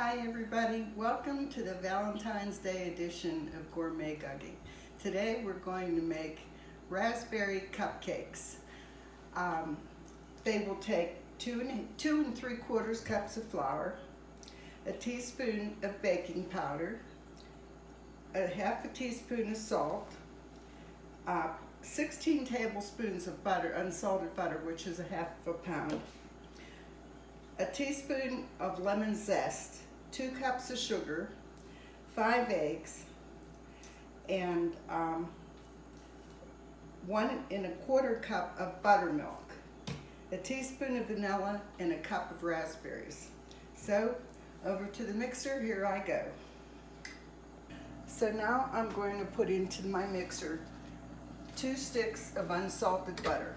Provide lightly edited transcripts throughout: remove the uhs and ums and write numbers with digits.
Hi everybody, welcome to the Valentine's Day edition of Gourmet Gagee. Today we're going to make raspberry cupcakes. They will take two and 3/4 cups of flour, a teaspoon of baking powder, a half a teaspoon of salt, 16 tablespoons of butter, unsalted butter, which is a half of a pound, a teaspoon of lemon zest, 2 cups of sugar, 5 eggs, and 1 1/4 cup of buttermilk, a teaspoon of vanilla, and a cup of raspberries. So over to the mixer, here I go. So now I'm going to put into my mixer 2 sticks of unsalted butter.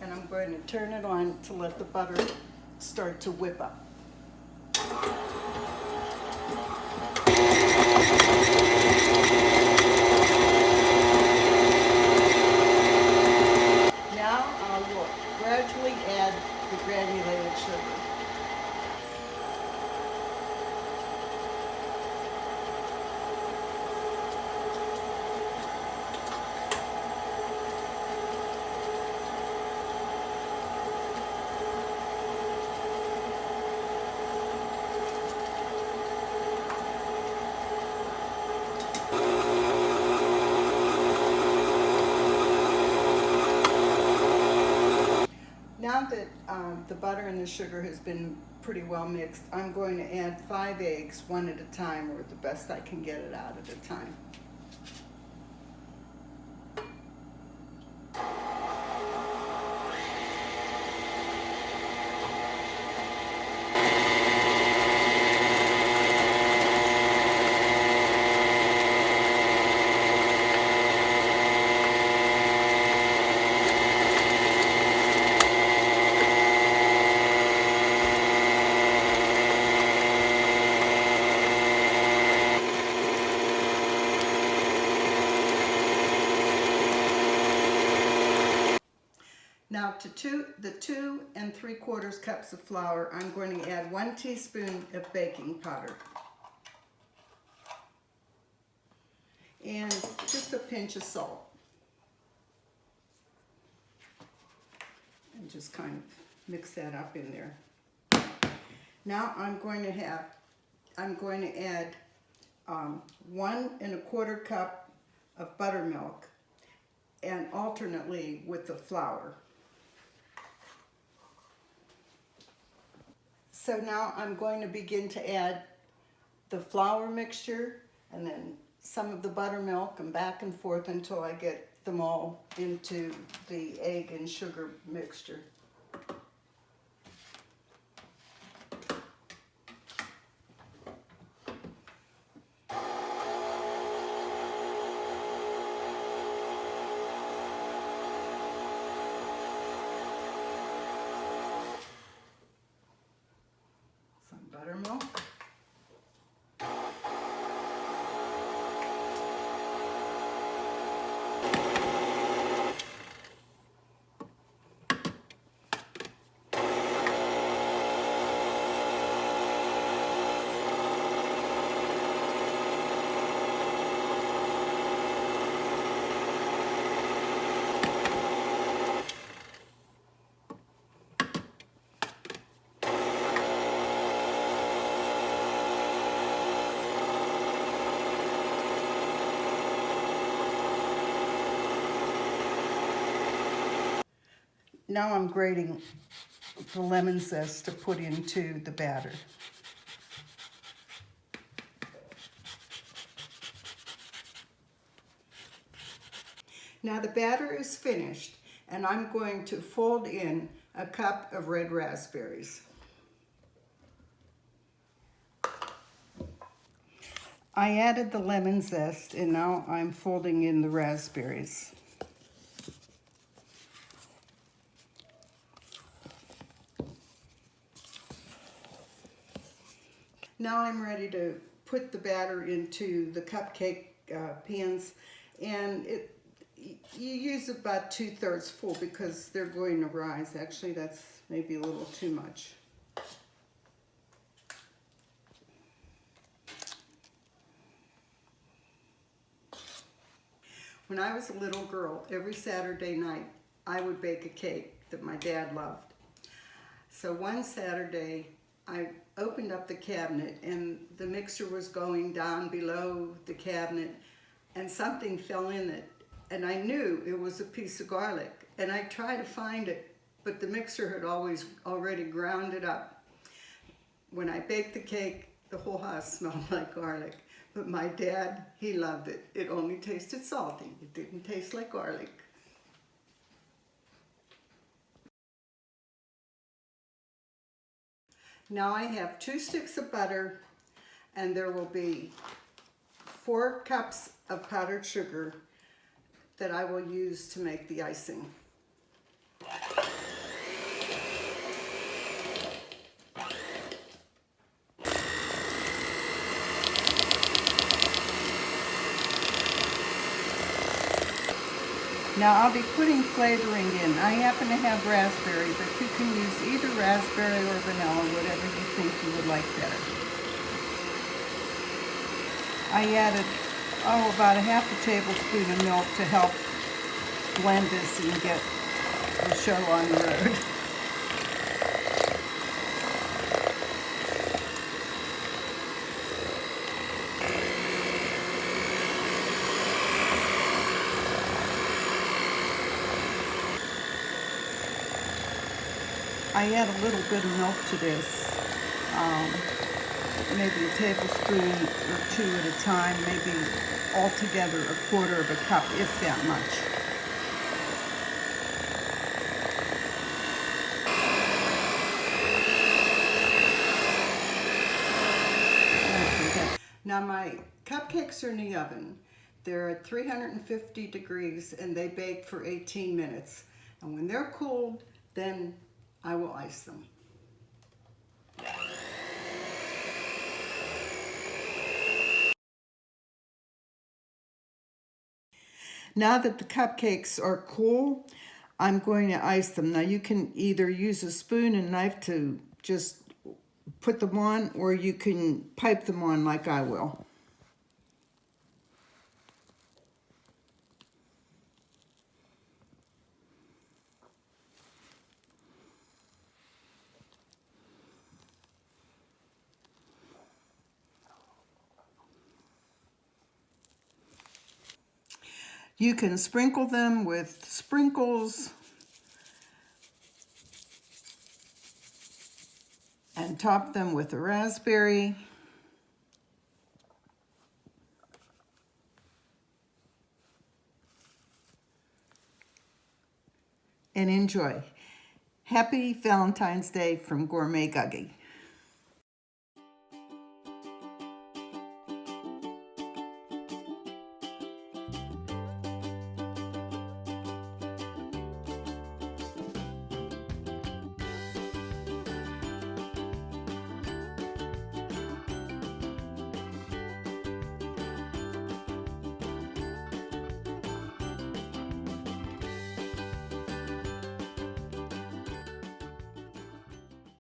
And I'm going to turn it on to let the butter start to whip up. Now I will gradually add the granulated sugar. Now that the butter and the sugar has been pretty well mixed, I'm going to add 5 eggs, 1 at a time, or the best I can get it out at a time. Now to the 2 3/4 cups of flour, I'm going to add 1 teaspoon of baking powder and just a pinch of salt. And just kind of mix that up in there. Now I'm going to add 1 1/4 cup of buttermilk, and alternately with the flour. So now I'm going to begin to add the flour mixture and then some of the buttermilk, and back and forth until I get them all into the egg and sugar mixture. Buttermilk. Now I'm grating the lemon zest to put into the batter. Now the batter is finished, and I'm going to fold in a cup of red raspberries. I added the lemon zest, and now I'm folding in the raspberries. Now I'm ready to put the batter into the cupcake pans, and you use about 2/3 full because they're going to rise. Actually, that's maybe a little too much. When I was a little girl, every Saturday night, I would bake a cake that my dad loved. So one Saturday, I opened up the cabinet and the mixer was going down below the cabinet and something fell in it. And I knew it was a piece of garlic. And I tried to find it, but the mixer had already ground it up. When I baked the cake, the whole house smelled like garlic. But my dad, he loved it. It only tasted salty. It didn't taste like garlic. Now I have 2 sticks of butter, and there will be 4 cups of powdered sugar that I will use to make the icing. Now I'll be putting flavoring in. I happen to have raspberry, but you can use either raspberry or vanilla, whatever you think you would like better. I added, about a half a tablespoon of milk to help blend this and get the show on the road. I add a little bit of milk to this, maybe a tablespoon or 2 at a time, maybe altogether a quarter of a cup, if that much. Now my cupcakes are in the oven. They're at 350 degrees and they bake for 18 minutes. And when they're cooled, then I will ice them. Now that the cupcakes are cool, I'm going to ice them. Now you can either use a spoon and knife to just put them on, or you can pipe them on like I will. You can sprinkle them with sprinkles and top them with a raspberry. And enjoy. Happy Valentine's Day from Gourmet Gagee.